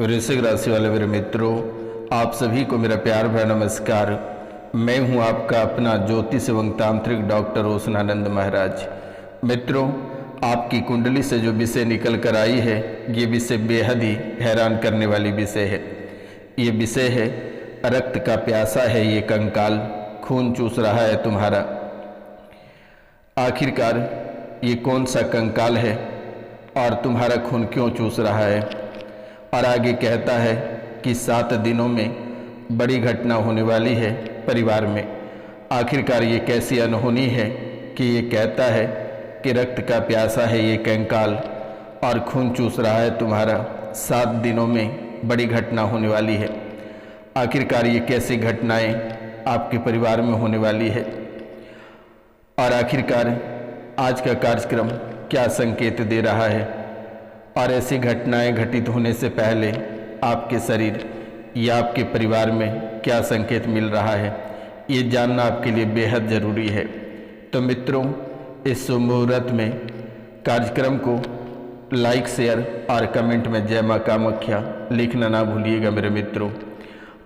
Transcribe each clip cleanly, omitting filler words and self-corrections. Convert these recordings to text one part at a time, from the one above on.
वृश्चिक राशि वाले मेरे मित्रों, आप सभी को मेरा प्यार भरा नमस्कार। मैं हूं आपका अपना ज्योतिष एवं तांत्रिक डॉक्टर रोशनानंद महाराज। मित्रों, आपकी कुंडली से जो विषय निकल कर आई है, ये विषय बेहद ही हैरान करने वाली विषय है। ये विषय है रक्त का प्यासा है ये कंकाल, खून चूस रहा है तुम्हारा। आखिरकार ये कौन सा कंकाल है और तुम्हारा खून क्यों चूस रहा है। और आगे कहता है कि 7 दिनों में बड़ी घटना होने वाली है परिवार में। आखिरकार ये कैसी अनहोनी है कि ये कहता है कि रक्त का प्यासा है ये कंकाल और खून चूस रहा है तुम्हारा। 7 दिनों में बड़ी घटना होने वाली है। आखिरकार ये कैसी घटनाएं आपके परिवार में होने वाली है और आखिरकार आज का कार्यक्रम क्या संकेत दे रहा है और ऐसी घटनाएं घटित होने से पहले आपके शरीर या आपके परिवार में क्या संकेत मिल रहा है, ये जानना आपके लिए बेहद ज़रूरी है। तो मित्रों, इस शुभ मुहूर्त में कार्यक्रम को लाइक, शेयर और कमेंट में जय मां कामाख्या लिखना ना भूलिएगा मेरे मित्रों।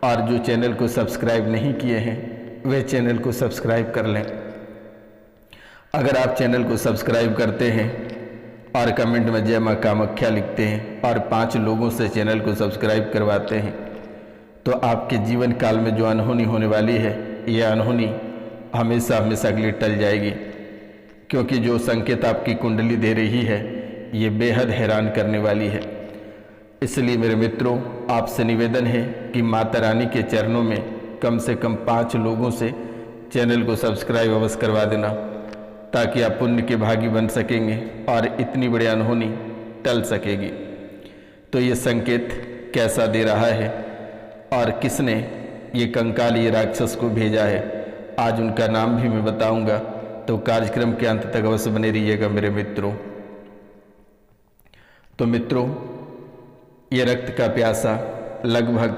और जो चैनल को सब्सक्राइब नहीं किए हैं वे चैनल को सब्सक्राइब कर लें। अगर आप चैनल को सब्सक्राइब करते हैं और कमेंट में जय मां कामाख्या लिखते हैं और 5 लोगों से चैनल को सब्सक्राइब करवाते हैं, तो आपके जीवन काल में जो अनहोनी होने वाली है, यह अनहोनी हमेशा हमेशा के लिए टल जाएगी। क्योंकि जो संकेत आपकी कुंडली दे रही है, ये बेहद हैरान करने वाली है। इसलिए मेरे मित्रों, आपसे निवेदन है कि माता रानी के चरणों में कम से कम 5 लोगों से चैनल को सब्सक्राइब अवश्य करवा देना, ताकि आप पुण्य के भागी बन सकेंगे और इतनी बड़ी अनहोनी टल सकेगी। तो ये संकेत कैसा दे रहा है और किसने ये कंकाल, ये राक्षस को भेजा है, आज उनका नाम भी मैं बताऊंगा। तो कार्यक्रम के अंत तक अवश्य बने रहिएगा मेरे मित्रों। तो मित्रों, ये रक्त का प्यासा लगभग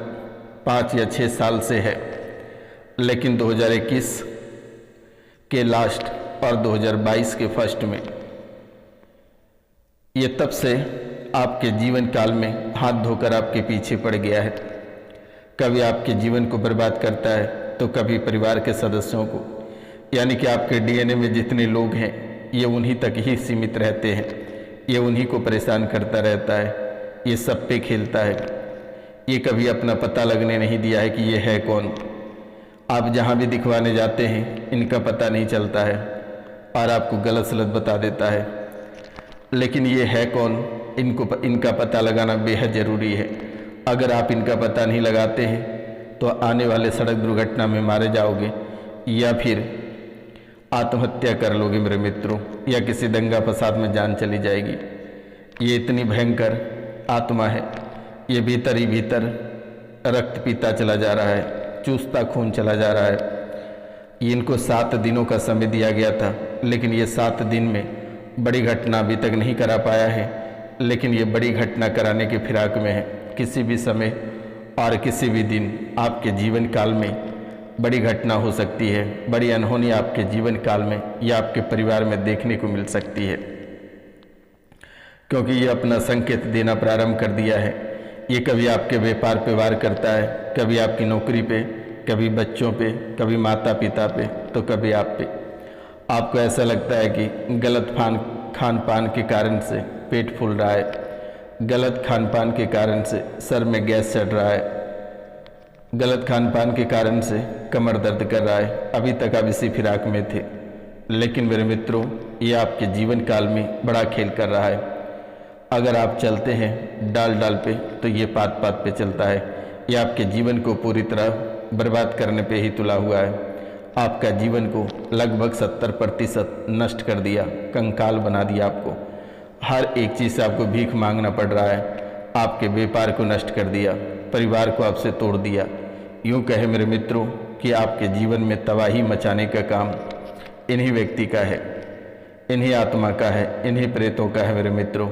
5 या 6 साल से है, लेकिन 2021 के लास्ट और 2022 के फर्स्ट में ये तब से आपके जीवन काल में हाथ धोकर आपके पीछे पड़ गया है। कभी आपके जीवन को बर्बाद करता है तो कभी परिवार के सदस्यों को, यानी कि आपके डीएनए में जितने लोग हैं ये उन्हीं तक ही सीमित रहते हैं। ये उन्हीं को परेशान करता रहता है, ये सब पे खेलता है। ये कभी अपना पता लगने नहीं दिया है कि ये है कौन। आप जहाँ भी दिखवाने जाते हैं इनका पता नहीं चलता है और आपको गलत सलत बता देता है। लेकिन ये है कौन, इनका पता लगाना बेहद ज़रूरी है। अगर आप इनका पता नहीं लगाते हैं तो आने वाले सड़क दुर्घटना में मारे जाओगे या फिर आत्महत्या कर लोगे मेरे मित्रों, या किसी दंगा फसाद में जान चली जाएगी। ये इतनी भयंकर आत्मा है, ये भीतर ही भीतर रक्त पीता चला जा रहा है, चूसता खून चला जा रहा है। इनको 7 दिनों का समय दिया गया था, लेकिन ये 7 दिन में बड़ी घटना अभी तक नहीं करा पाया है। लेकिन ये बड़ी घटना कराने के फिराक में है। किसी भी समय और किसी भी दिन आपके जीवन काल में बड़ी घटना हो सकती है, बड़ी अनहोनी आपके जीवन काल में या आपके परिवार में देखने को मिल सकती है। क्योंकि ये अपना संकेत देना प्रारंभ कर दिया है। ये कभी आपके व्यापार पे वार करता है, कभी आपकी नौकरी पे, कभी बच्चों पे, कभी माता पिता पे, तो कभी आप पे। आपको ऐसा लगता है कि गलत खान पान के कारण से पेट फूल रहा है, गलत खान पान के कारण से सर में गैस चढ़ रहा है, गलत खान पान के कारण से कमर दर्द कर रहा है। अभी तक आप इसी फिराक में थे, लेकिन मेरे मित्रों, ये आपके जीवन काल में बड़ा खेल कर रहा है। अगर आप चलते हैं डाल डाल पे तो ये पात पात पे चलता है। ये आपके जीवन को पूरी तरह बर्बाद करने पे ही तुला हुआ है। आपका जीवन को लगभग 70% नष्ट कर दिया, कंकाल बना दिया आपको। हर एक चीज़ से आपको भीख मांगना पड़ रहा है। आपके व्यापार को नष्ट कर दिया, परिवार को आपसे तोड़ दिया। यूँ कहे मेरे मित्रों कि आपके जीवन में तबाही मचाने का काम इन्हीं व्यक्ति का है, इन्हीं आत्मा का है, इन्हीं प्रेतों का है मेरे मित्रों।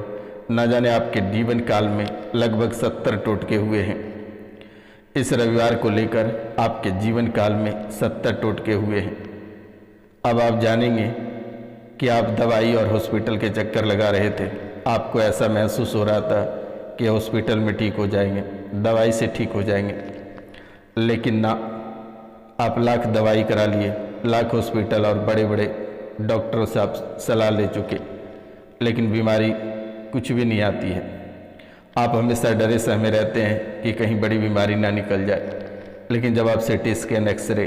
न जाने आपके जीवन काल में लगभग 70 टोटके हुए हैं। इस रविवार को लेकर आपके जीवन काल में 70 टोटके हुए हैं। अब आप जानेंगे कि आप दवाई और हॉस्पिटल के चक्कर लगा रहे थे। आपको ऐसा महसूस हो रहा था कि हॉस्पिटल में ठीक हो जाएंगे, दवाई से ठीक हो जाएंगे, लेकिन ना, आप लाख दवाई करा लिए, लाख हॉस्पिटल और बड़े बड़े डॉक्टरों से आप सलाह ले चुके, लेकिन बीमारी कुछ भी नहीं आती है। आप हमेशा डरे सहमे रहते हैं कि कहीं बड़ी बीमारी ना निकल जाए, लेकिन जब आप सीटी स्कैन, एक्सरे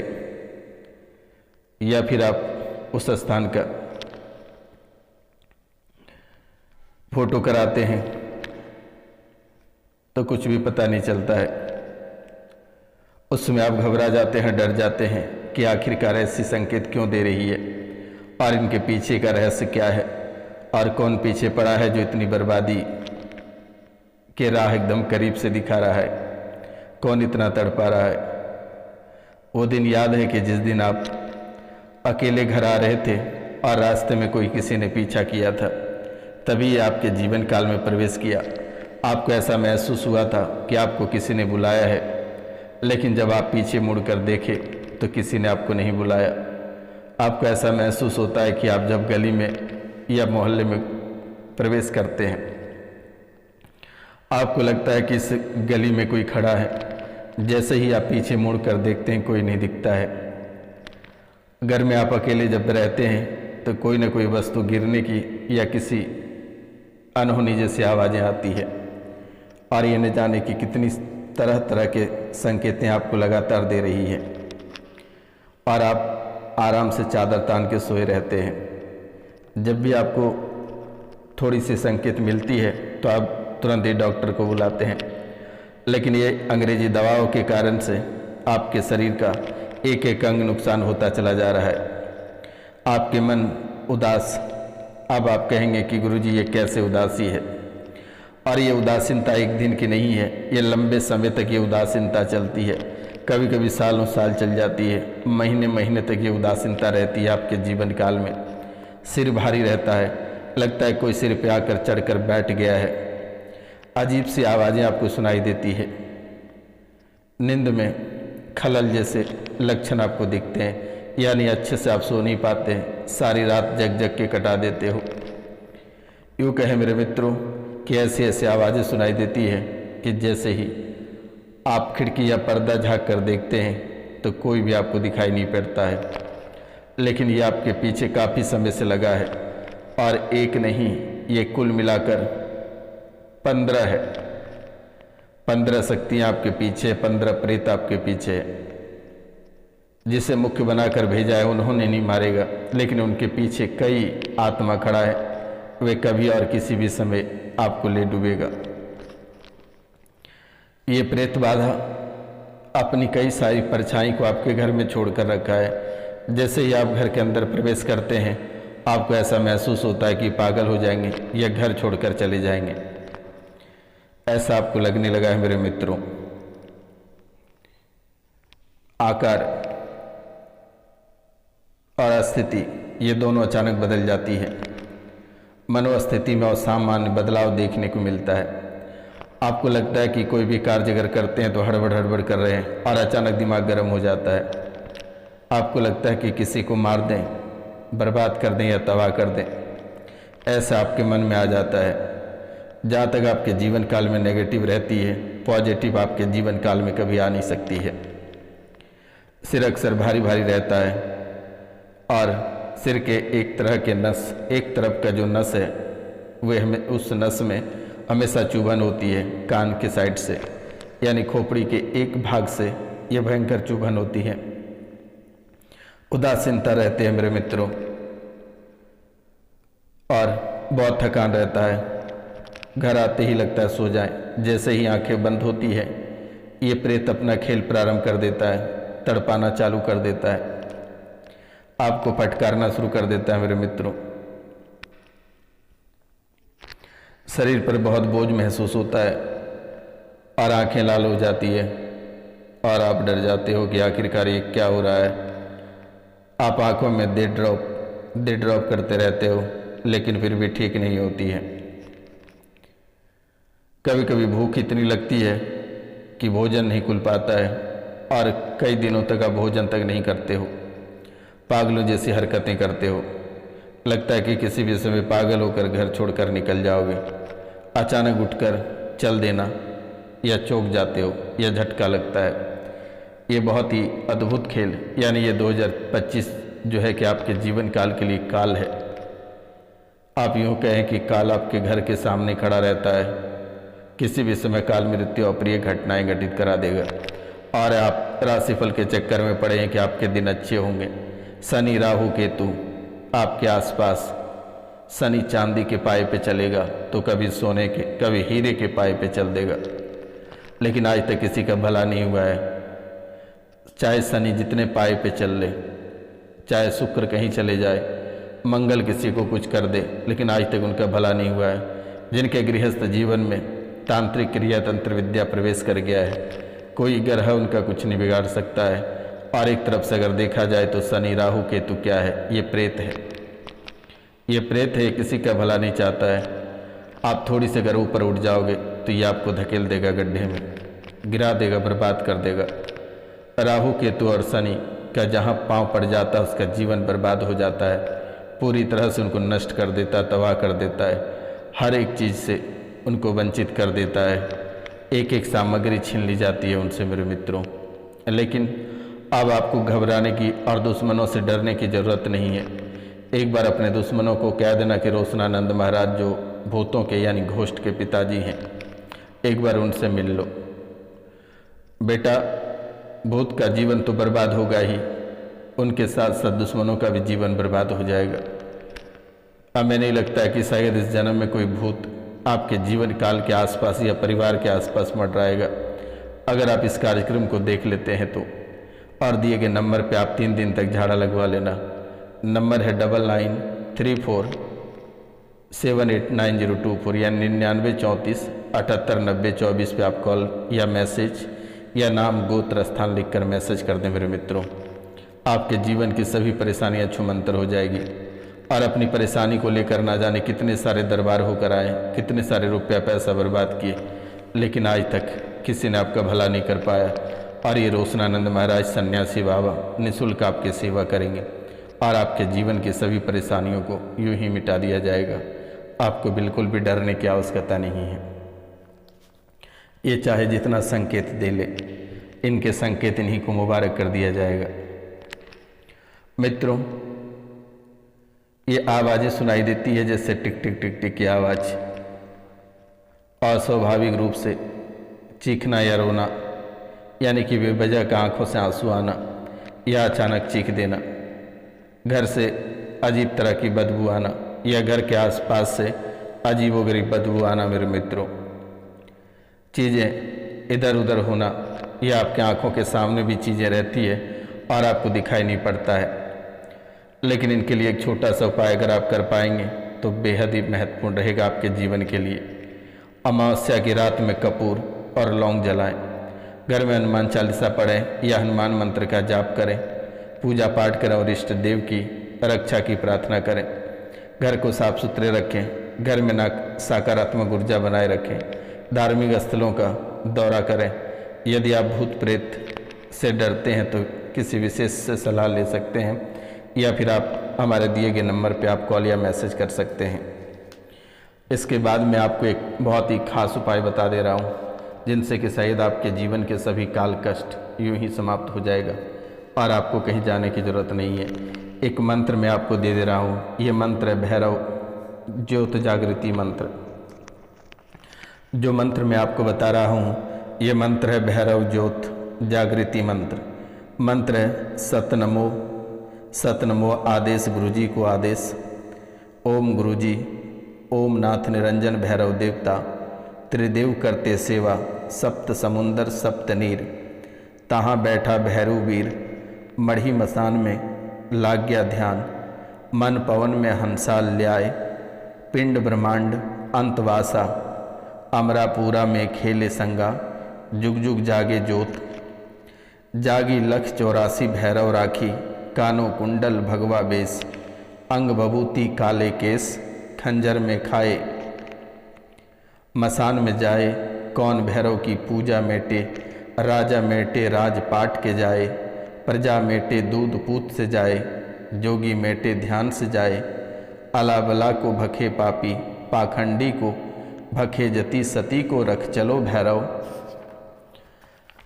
या फिर आप उस स्थान का फोटो कराते हैं तो कुछ भी पता नहीं चलता है। उसमें आप घबरा जाते हैं, डर जाते हैं कि आखिरकार ऐसी संकेत क्यों दे रही है और इनके पीछे का रहस्य क्या है और कौन पीछे पड़ा है जो इतनी बर्बादी के राह एकदम करीब से दिखा रहा है, कौन इतना तड़पा रहा है। वो दिन याद है कि जिस दिन आप अकेले घर आ रहे थे और रास्ते में कोई किसी ने पीछा किया था, तभी ये आपके जीवन काल में प्रवेश किया। आपको ऐसा महसूस हुआ था कि आपको किसी ने बुलाया है, लेकिन जब आप पीछे मुड़कर देखे तो किसी ने आपको नहीं बुलाया। आपको ऐसा महसूस होता है कि आप जब गली में या मोहल्ले में प्रवेश करते हैं, आपको लगता है कि इस गली में कोई खड़ा है। जैसे ही आप पीछे मुड़कर देखते हैं, कोई नहीं दिखता है। घर में आप अकेले जब रहते हैं तो कोई ना कोई वस्तु गिरने की या किसी अनहोनी जैसी आवाज़ें आती है और ये न जाने कि कितनी तरह तरह के संकेतें आपको लगातार दे रही है और आप आराम से चादर तान के सोए रहते हैं। जब भी आपको थोड़ी सी संकेत मिलती है तो आप तुरंत ही डॉक्टर को बुलाते हैं, लेकिन ये अंग्रेजी दवाओं के कारण से आपके शरीर का एक एक अंग नुकसान होता चला जा रहा है। आपके मन उदास। अब आप कहेंगे कि गुरुजी ये कैसे उदासी है, और ये उदासीनता एक दिन की नहीं है, ये लंबे समय तक ये उदासीनता चलती है। कभी कभी सालों साल चल जाती है, महीने महीने तक ये उदासीनता रहती है आपके जीवन काल में। सिर भारी रहता है, लगता है कोई सिर पे आकर चढ़कर बैठ गया है। अजीब सी आवाज़ें आपको सुनाई देती है। नींद में खलल जैसे लक्षण आपको दिखते हैं, यानी अच्छे से आप सो नहीं पाते हैं, सारी रात जग जग के कटा देते हो। यूँ कहें मेरे मित्रों कि ऐसी ऐसी आवाज़ें सुनाई देती है कि जैसे ही आप खिड़की या पर्दा झाँक कर देखते हैं तो कोई भी आपको दिखाई नहीं पड़ता है, लेकिन ये आपके पीछे काफ़ी समय से लगा है और एक नहीं, ये कुल मिलाकर 15 है। 15 शक्तियाँ आपके पीछे, 15 प्रेत आपके पीछे है। जिसे मुख्य बनाकर भेजा है उन्होंने नहीं मारेगा, लेकिन उनके पीछे कई आत्मा खड़ा है, वे कभी और किसी भी समय आपको ले डूबेगा। ये प्रेत बाधा अपनी कई सारी परछाई को आपके घर में छोड़कर रखा है। जैसे ही आप घर के अंदर प्रवेश करते हैं, आपको ऐसा महसूस होता है कि पागल हो जाएंगे या घर छोड़कर चले जाएंगे। ऐसा आपको लगने लगा है मेरे मित्रों। आकार और स्थिति ये दोनों अचानक बदल जाती है। मनोस्थिति में असामान्य बदलाव देखने को मिलता है। आपको लगता है कि कोई भी कार्य अगर करते हैं तो हड़बड़ हड़बड़ कर रहे हैं और अचानक दिमाग गर्म हो जाता है। आपको लगता है कि किसी को मार दें, बर्बाद कर दें या तबाह कर दें, ऐसा आपके मन में आ जाता है। जहाँ तक आपके जीवन काल में नेगेटिव रहती है, पॉजिटिव आपके जीवन काल में कभी आ नहीं सकती है। सिर अक्सर भारी भारी रहता है और सिर के एक तरह के नस, एक तरफ का जो नस है वह हमें उस नस में हमेशा चुभन होती है कान के साइड से, यानी खोपड़ी के एक भाग से यह भयंकर चुभन होती है। उदासीनता रहते हैं मेरे मित्रों और बहुत थकान रहता है। घर आते ही लगता है सो जाएं। जैसे ही आंखें बंद होती है, ये प्रेत अपना खेल प्रारंभ कर देता है, तड़पाना चालू कर देता है, आपको फटकारना शुरू कर देता है मेरे मित्रों। शरीर पर बहुत बोझ महसूस होता है और आंखें लाल हो जाती है और आप डर जाते हो कि आखिरकार ये क्या हो रहा है। आप आंखों में दे ड्रॉप करते रहते हो, लेकिन फिर भी ठीक नहीं होती है। कभी कभी भूख इतनी लगती है कि भोजन नहीं खुल पाता है और कई दिनों तक आप भोजन तक नहीं करते हो। पागलों जैसी हरकतें करते हो, लगता है कि किसी भी समय पागल होकर घर छोड़कर निकल जाओगे। अचानक उठकर चल देना या चौंक जाते हो या झटका लगता है। ये बहुत ही अद्भुत खेल यानी ये 2025 जो है कि आपके जीवन काल के लिए काल है। आप यूँ कहें कि काल आपके घर के सामने खड़ा रहता है, किसी भी समय काल मृत्यु अप्रिय घटनाएं घटित करा देगा और आप राशिफल के चक्कर में पड़े हैं कि आपके दिन अच्छे होंगे। शनि राहु केतु आपके आसपास, शनि चांदी के पाए पे चलेगा तो कभी सोने के कभी हीरे के पाए पे चल देगा, लेकिन आज तक किसी का भला नहीं हुआ है। चाहे शनि जितने पाए पे चल ले, चाहे शुक्र कहीं चले जाए, मंगल किसी को कुछ कर दे, लेकिन आज तक उनका भला नहीं हुआ है। जिनके गृहस्थ जीवन में तांत्रिक क्रिया तंत्र विद्या प्रवेश कर गया है, कोई ग्रह उनका कुछ नहीं बिगाड़ सकता है। और एक तरफ से अगर देखा जाए तो शनि राहु केतु क्या है, ये प्रेत है। ये प्रेत है, किसी का भला नहीं चाहता है। आप थोड़ी से अगर ऊपर उठ जाओगे तो ये आपको धकेल देगा गड्ढे में, गिरा देगा, बर्बाद कर देगा। राहु केतु और शनि का जहाँ पांव पड़ जाता है उसका जीवन बर्बाद हो जाता है, पूरी तरह से उनको नष्ट कर देता है, तबाह कर देता है, हर एक चीज़ से उनको वंचित कर देता है, एक एक सामग्री छीन ली जाती है उनसे मेरे मित्रों। लेकिन अब आपको घबराने की और दुश्मनों से डरने की ज़रूरत नहीं है। एक बार अपने दुश्मनों को कह देना कि रोशनानंद महाराज जो भूतों के यानी घोष्ट के पिताजी हैं, एक बार उनसे मिल लो। बेटा, भूत का जीवन तो बर्बाद होगा ही, उनके साथ साथ दुश्मनों का भी जीवन बर्बाद हो जाएगा। हमें नहीं लगता है कि शायद इस जन्म में कोई भूत आपके जीवन काल के आसपास या परिवार के आसपास मंडराएगा। अगर आप इस कार्यक्रम को देख लेते हैं तो और दिए गए नंबर पे आप 3 दिन तक झाड़ा लगवा लेना। नंबर है 9934789024 या 9934789024 पे आप कॉल या मैसेज या नाम गोत्र स्थान लिखकर मैसेज कर दें मेरे मित्रों। आपके जीवन की सभी परेशानियां छूमंतर हो जाएगी और अपनी परेशानी को लेकर ना जाने कितने सारे दरबार होकर आए, कितने सारे रुपया पैसा बर्बाद किए, लेकिन आज तक किसी ने आपका भला नहीं कर पाया। और ये रोशनानंद महाराज सन्यासी बाबा निःशुल्क आपकी सेवा करेंगे और आपके जीवन की सभी परेशानियों को यूं ही मिटा दिया जाएगा। आपको बिल्कुल भी डरने की आवश्यकता नहीं है। ये चाहे जितना संकेत दे ले, इनके संकेत इन्हीं को मुबारक कर दिया जाएगा। मित्रों, ये आवाज़ें सुनाई देती है जैसे टिक टिक टिक टिक की आवाज़, अस्वाभाविक रूप से चीखना या रोना, यानी कि बेवजह का आंखों से आंसू आना या अचानक चीख देना, घर से अजीब तरह की बदबू आना या घर के आसपास से अजीबोगरीब बदबू आना मेरे मित्रों, चीज़ें इधर उधर होना या आपके आंखों के सामने भी चीज़ें रहती है और आपको दिखाई नहीं पड़ता है। लेकिन इनके लिए एक छोटा सा उपाय अगर आप कर पाएंगे तो बेहद ही महत्वपूर्ण रहेगा आपके जीवन के लिए। अमावस्या की रात में कपूर और लौंग जलाएं, घर में हनुमान चालीसा पढ़ें या हनुमान मंत्र का जाप करें, पूजा पाठ करें और इष्ट देव की रक्षा की प्रार्थना करें। घर को साफ सुथरे रखें, घर में सकारात्मक ऊर्जा बनाए रखें, धार्मिक स्थलों का दौरा करें। यदि आप भूत प्रेत से डरते हैं तो किसी विशेष से सलाह ले सकते हैं या फिर आप हमारे दिए गए नंबर पे आप कॉल या मैसेज कर सकते हैं। इसके बाद मैं आपको एक बहुत ही खास उपाय बता दे रहा हूँ जिनसे कि शायद आपके जीवन के सभी काल कष्ट यूं ही समाप्त हो जाएगा और आपको कहीं जाने की ज़रूरत नहीं है। एक मंत्र मैं आपको दे रहा हूँ, ये मंत्र है भैरव ज्योत जागृति मंत्र। जो मंत्र मैं आपको बता रहा हूँ ये मंत्र है भैरव ज्योत जागृति मंत्र। मंत्र है सतनमो आदेश गुरुजी को आदेश। ओम गुरुजी, ओम नाथ निरंजन भैरव देवता, त्रिदेव करते सेवा, सप्त समुंदर सप्त नीर। तहाँ बैठा भैरव वीर, मढ़ी मसान में लाग गया ध्यान। मन पवन में हंसा ल्याए, पिंड ब्रह्मांड अंतवासा। अमरापुरा में खेले संगा, जुग जुग जागे ज्योत। जागी लख 84 भैरव राखी, कानो कुंडल भगवा बेस। अंग बबूती काले केस, खंजर में खाए। मसान में जाए, कौन भैरव की पूजा मेटे। राजा मेटे राजपाट के जाए, प्रजा मेटे दूध पूत से जाए। जोगी मेटे ध्यान से जाए, अला बला को भखे पापी। पाखंडी को भखे जति सती को रख चलो भैरव।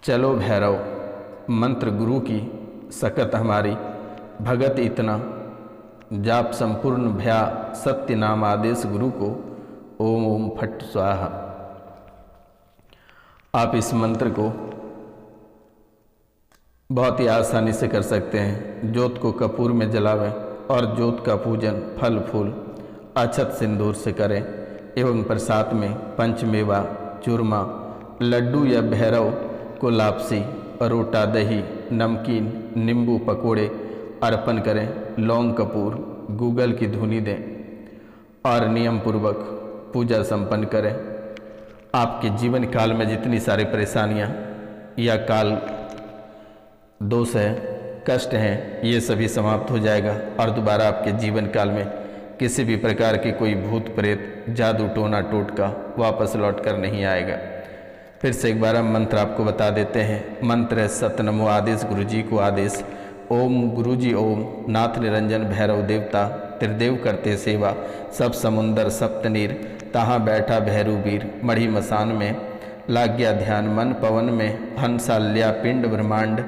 चलो भैरव मंत्र गुरु की सकत हमारी, भगत इतना जाप संपूर्ण भया सत्य नाम आदेश गुरु को, ओम ओम फट स्वाहा। आप इस मंत्र को बहुत ही आसानी से कर सकते हैं। ज्योत को कपूर में जलावें और ज्योत का पूजन फल फूल अक्षत सिंदूर से करें एवं प्रसाद में पंचमेवा चूरमा लड्डू या भैरव को लापसी रोटा दही नमकीन नींबू पकोड़े अर्पण करें। लौंग कपूर गूगल की धुनी दें और नियम पूर्वक पूजा संपन्न करें। आपके जीवन काल में जितनी सारी परेशानियां या काल दोष है कष्ट हैं ये सभी समाप्त हो जाएगा और दोबारा आपके जीवन काल में किसी भी प्रकार की कोई भूत प्रेत जादू टोना टोटका वापस लौट कर नहीं आएगा। फिर से एक बार हम मंत्र आपको बता देते हैं। मंत्र है सत नमो आदेश गुरु जी को आदेश। ओम गुरु जी ओम नाथ निरंजन भैरव देवता त्रिदेव करते सेवा सब समुंदर सप्तनीर तहाँ बैठा भैरू वीर मढ़ी मसान में लाग गया ध्यान मन पवन में हंसाल्या पिंड ब्रह्मांड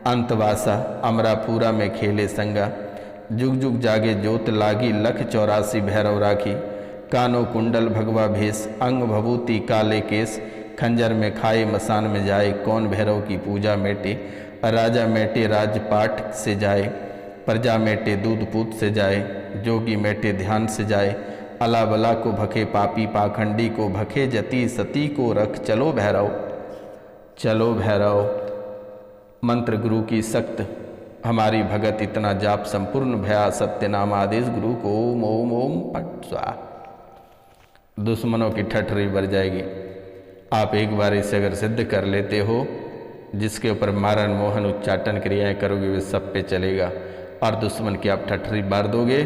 अंतवासा अमरापुरा में खेले संगा जुग जुग जागे ज्योत लागी लख 84 भैरव राखी कानो कुंडल भगवा भेष अंग भभूति काले केस खंजर में खाए मसान में जाए कौन भैरव की पूजा मेटे राजा मेटे राजपाट से जाए प्रजा मेटे दूध पूत से जाए जोगी मेटे ध्यान से जाए अला बला को भखे पापी पाखंडी को भखे जति सती को रख चलो भैरव। चलो भैरव मंत्र गुरु की सख्त हमारी भगत इतना जाप संपूर्ण भया सत्य नाम आदेश गुरु को ओम ओम ओम पट स्वाहा। दुश्मनों की ठठरी बढ़ जाएगी। आप एक बार इसे अगर सिद्ध कर लेते हो जिसके ऊपर मारण मोहन उच्चाटन क्रियाएं करोगे वे सब पे चलेगा और दुश्मन की आप ठठरी मार दोगे।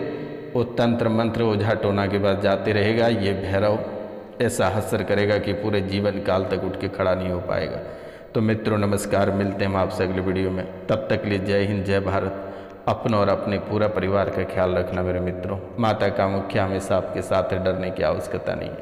वो तंत्र मंत्र ओझा टोना के बाद जाते रहेगा। ये भैरव ऐसा हसर करेगा कि पूरे जीवन काल तक उठ के खड़ा नहीं हो पाएगा। तो मित्रों नमस्कार, मिलते हैं हम आपसे अगले वीडियो में। तब तक के लिए जय हिंद जय भारत। अपना और अपने पूरा परिवार का ख्याल रखना मेरे मित्रों। माता कामाख्या हमेशा आपके साथ है, डरने की आवश्यकता नहीं है।